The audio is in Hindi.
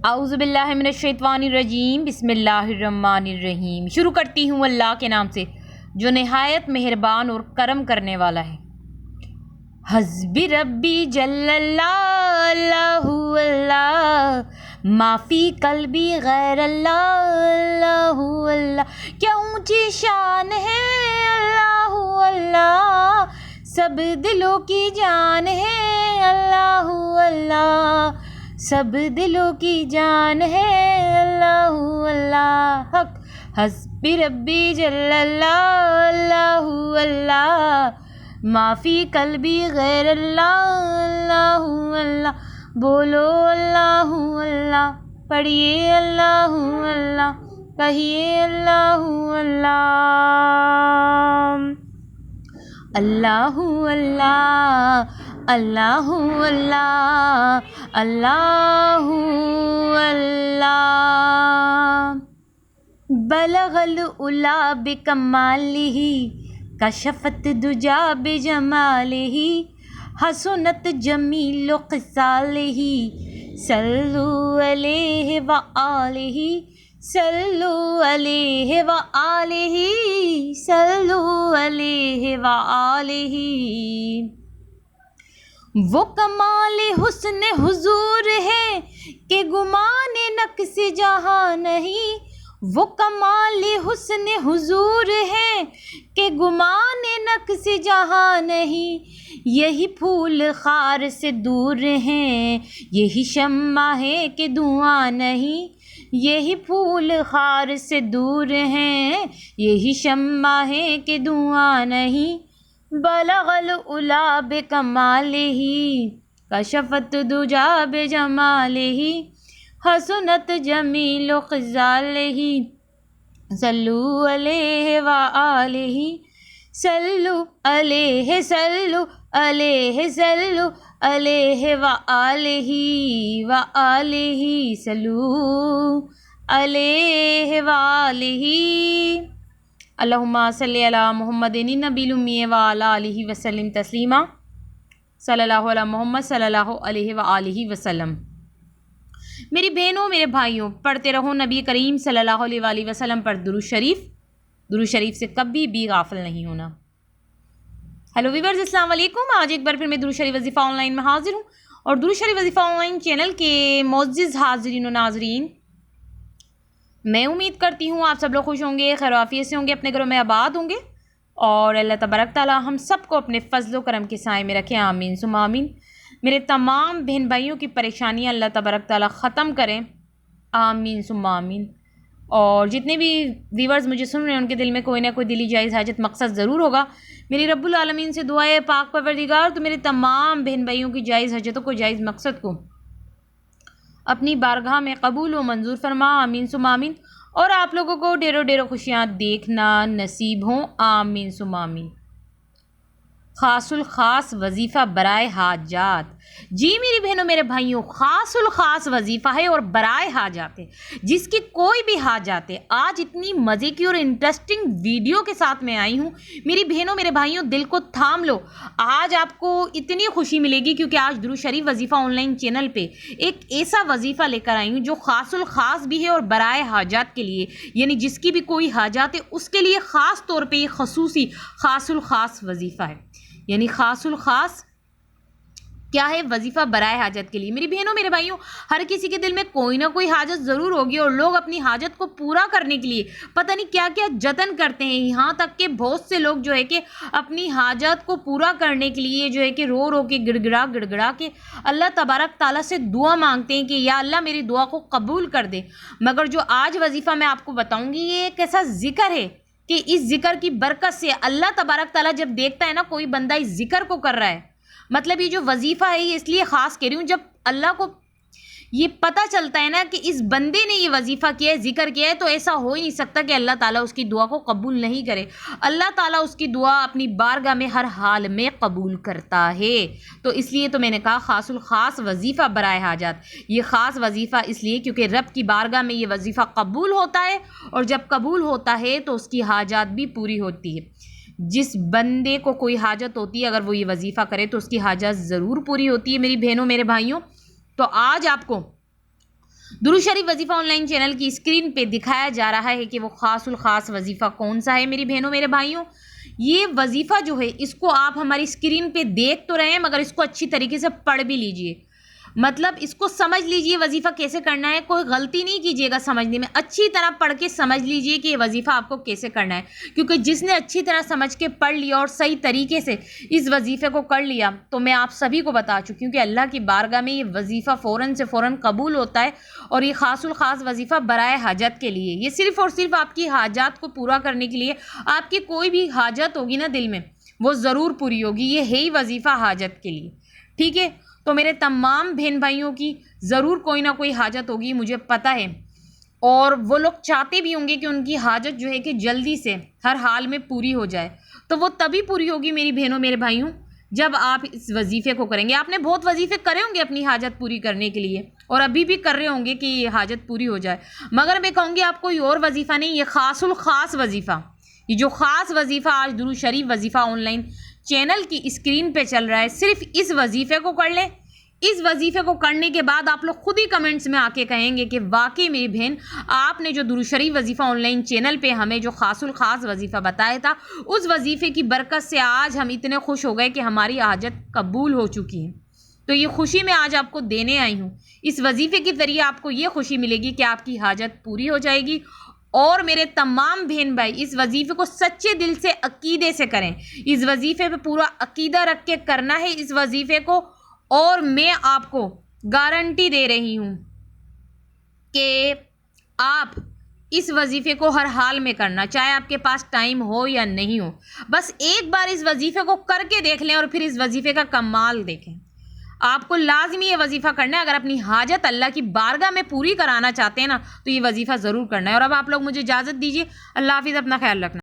औज़ुबिल्लाहि मिनश्शैतानिर्रजीम बिस्मिल्लाहिर्रहमानिर्रहीम। शुरू करती हूँ अल्लाह के नाम से जो नहायत मेहरबान और करम करने वाला है। हस्बी रब्बी जल्लल्लाह अल्लाहु अल्लाह माफ़ी कल्बी गैर अल्लाह अल्लाहु अल्लाह। क्या ऊंची शान है अल्लाहु अल्लाह, सब दिलों की जान है अल्लाहु अल्लाह, सब दिलों की जान है अल्लाहु अल्लाह। हक हस्बी रब्बी जल्लल्लाह अल्लाहु अल्लाह माफ़ी कल्बी गैर अल्लाह अल्लाहु अल्लाह। बोलो अल्लाहु अल्लाह, पढ़िए अल्लाहु अल्लाह, कहिए अल्लाहु अल्लाह। अल्लाहु अल्लाह अल्लाहु अल्लाह अल्लाहु अल्लाह। बलगल उला बिकमालिही कशफत दुजा बिजमालिही हसनत जमील क़िसालिही सल्लु अलैहि व आलिही सल्लु अलैहि व आलिही सल्लु अलैहि व आलिही। वो कमाल हुस्न हुजूर है कि गुमान नक्स जहाँ नहीं, वो कमाल हुस्न हुजूर है कि गुमान नक्स जहाँ नहीं। यही फूल खार से दूर हैं, यही शम्मा है कि धुआं नहीं। यही फूल खार से दूर हैं, यही शम्मा है कि धुआं नहीं। बलगल उला बिकमालिही कशफत दुजा बिजमालिही हसनत जमील क़िसालिही सल्लु अलैहि व आलिही सल्लु अलैहि सल्लु अलैहि सल्लु अलैहि व आलिही सल्लु अलैहि व आलिही। अल्लाहुम्मा सल्लि अला मुहम्मदिन नबील उम्मी व अला आलिहि वसल्लम तस्लीमा सल्लल्लाहु अला मोहम्मद सल्लल्लाहु अलैहि व आलिहि वसल्लम। मेरी बहनों मेरे भाइयों, पढ़ते रहो नबी करीम सल्लल्लाहु अलैहि वसल्लम पर दुरूद शरीफ से कभी भी गाफिल नहीं होना। हेलो वीवर्स, अस्सलाम वालेकुम। आज एक बार फिर मैं दुरूद शरीफ वजीफ़ा ऑनलाइन में हाजिर हूँ और दुरूद शरीफ वजीफ़ा ऑनलाइन चैनल के मोअज़्ज़िज़ हाज़रीन व नाज़रीन, मैं उम्मीद करती हूँ आप सब लोग खुश होंगे, खैर आफियत से होंगे, अपने घरों में आबाद होंगे और अल्लाह तबारक ताला हम सबको अपने फजल व करम के साए में रखें। आमीन सुम्मा आमीन। मेरे तमाम बहन भाइयों की परेशानियाँ अल्लाह तबारक ताला ख़त्म करें। आमीन सुम्मा आमीन। और जितने भी व्यूअर्स मुझे सुन रहे हैं उनके दिल में कोई ना कोई दिली जायज़ हाजत मकसद ज़रूर होगा। मेरी रब्बुल आलमीन से दुआ है पाक परवरदिगार तो मेरे तमाम बहन भाइयों की जायज़ हजतों को, जायज़ मकसद को अपनी बारगाह में कबूल व मंजूर फरमा। आमीन सुम्मा आमीन। और आप लोगों को ढेरों ढेरों खुशियाँ देखना नसीब हों। आमीन सुम्मा आमीन। ख़ासुल ख़ास वजीफ़ा बराए हाजात। जी मेरी बहनों मेरे भाइयों, ख़ासुल ख़ास वजीफ़ा है और बराए हाजात है, जिसकी कोई भी हाजात है। आज इतनी मज़े की और इंटरेस्टिंग वीडियो के साथ मैं आई हूँ। मेरी बहनों मेरे भाइयों, दिल को थाम लो। आज आपको इतनी खुशी मिलेगी क्योंकि आज दुरूद शरीफ वजीफ़ा ऑनलाइन चैनल पे एक ऐसा वजीफ़ा लेकर आई हूँ जो ख़ासुल ख़ास भी है और बराए हाजात के लिए, यानी जिसकी भी कोई हाजात है उसके लिए ख़ास तौर पर यह खसूसी ख़ासुल ख़ास वजीफ़ा है। यानी ख़ासुल ख़ास क्या है? वजीफ़ा बराए हाजत के लिए। मेरी बहनों मेरे भाइयों, हर किसी के दिल में कोई ना कोई हाजत ज़रूर होगी और लोग अपनी हाजत को पूरा करने के लिए पता नहीं क्या क्या जतन करते हैं। यहाँ तक कि बहुत से लोग जो है कि अपनी हाजत को पूरा करने के लिए जो है कि रो रो के गिड़गिड़ा के अल्लाह तबारक ताला से दुआ मांगते हैं कि या अल्लाह मेरी दुआ को कबूल कर दे। मगर जो आज वजीफ़ा मैं आपको बताऊँगी ये एक ऐसा ज़िक्र है कि इस ज़िक्र की बरकत से अल्लाह तबारक ताला जब देखता है ना कोई बंदा इस ज़िक्र को कर रहा है, मतलब ये जो वजीफ़ा है ये इसलिए ख़ास कह रही हूँ, जब अल्लाह को ये पता चलता है ना कि इस बंदे ने ये वजीफ़ा किया है, जिक्र किया है, तो ऐसा हो ही नहीं सकता कि अल्लाह ताला उसकी दुआ को कबूल नहीं करे। अल्लाह ताला उसकी दुआ अपनी बारगाह में हर हाल में कबूल करता है। तो इसलिए तो मैंने कहा ख़ासुल ख़ास वजीफ़ा बराए हाजात। ये ख़ास वजीफ़ा इसलिए क्योंकि रब की बारगाह में ये वजीफ़ा कबूल होता है और जब कबूल होता है तो उसकी हाजात भी पूरी होती है। जिस बंदे को कोई हाजत होती है अगर वो ये वजीफ़ा करे तो उसकी हाजत ज़रूर पूरी होती है। मेरी बहनों मेरे भाइयों, तो आज आपको दुरूद शरीफ वजीफ़ा ऑनलाइन चैनल की स्क्रीन पे दिखाया जा रहा है कि वो खासुल खास वजीफ़ा कौन सा है मेरी बहनों मेरे भाइयों। ये वजीफ़ा जो है इसको आप हमारी स्क्रीन पे देख तो रहे हैं, मगर इसको अच्छी तरीके से पढ़ भी लीजिए, मतलब इसको समझ लीजिए वजीफ़ा कैसे करना है। कोई गलती नहीं कीजिएगा समझने में, अच्छी तरह पढ़ के समझ लीजिए कि ये वजीफ़ा आपको कैसे करना है, क्योंकि जिसने अच्छी तरह समझ के पढ़ लिया और सही तरीके से इस वजीफ़े को कर लिया, तो मैं आप सभी को बता चुकी हूँ कि अल्लाह की बारगाह में ये वजीफ़ा फ़ौरन से फ़ौरन कबूल होता है। और ये खासुल खास वजीफ़ा बराए हाजत के लिए, ये सिर्फ़ और सिर्फ आपकी हाजात को पूरा करने के लिए, आपकी कोई भी हाजत होगी ना दिल में वो ज़रूर पूरी होगी, ये है ही वजीफ़ा हाजत के लिए, ठीक है। तो मेरे तमाम बहन भाइयों की ज़रूर कोई ना कोई हाजत होगी, मुझे पता है, और वो लोग चाहते भी होंगे कि उनकी हाजत जो है कि जल्दी से हर हाल में पूरी हो जाए। तो वो तभी पूरी होगी मेरी बहनों मेरे भाइयों जब आप इस वजीफ़े को करेंगे। आपने बहुत वजीफ़े करे होंगे अपनी हाजत पूरी करने के लिए, और अभी भी कर रहे होंगे कि ये हाजत पूरी हो जाए, मगर मैं कहूँगी आप कोई और वजीफ़ा नहीं, ये खासुल खास वजीफ़ा, ये जो ख़ास वजीफ़ा आज दुरूद शरीफ वजीफ़ा ऑनलाइन चैनल की स्क्रीन पे चल रहा है, सिर्फ इस वजीफ़े को कर लें। इस वजीफ़े को करने के बाद आप लोग खुद ही कमेंट्स में आके कहेंगे कि वाकई मेरी बहन आपने जो दुरूद शरीफ वजीफ़ा ऑनलाइन चैनल पे हमें जो खासुल खास वजीफ़ा बताया था, उस वजीफ़े की बरकत से आज हम इतने खुश हो गए कि हमारी हाजत कबूल हो चुकी है। तो ये खुशी मैं आज आपको देने आई हूँ। इस वजीफ़े के ज़रिए आपको ये खुशी मिलेगी कि आपकी हाजत पूरी हो जाएगी। और मेरे तमाम बहन भाई इस वजीफ़े को सच्चे दिल से अकीदे से करें, इस वजीफ़े पे पूरा अकीदा रख के करना है इस वजीफ़े को। और मैं आपको गारंटी दे रही हूँ कि आप इस वजीफ़े को हर हाल में करना, चाहे आपके पास टाइम हो या नहीं हो, बस एक बार इस वजीफ़े को करके देख लें और फिर इस वजीफ़े का कमाल देखें। आपको लाजमी ये वजीफ़ा करना है। अगर अपनी हाजत अल्लाह की बारगाह में पूरी कराना चाहते हैं ना, तो ये वजीफ़ा ज़रूर करना है। और अब आप लोग मुझे इजाज़त दीजिए। अल्लाह हाफिज़, अपना ख्याल रखना।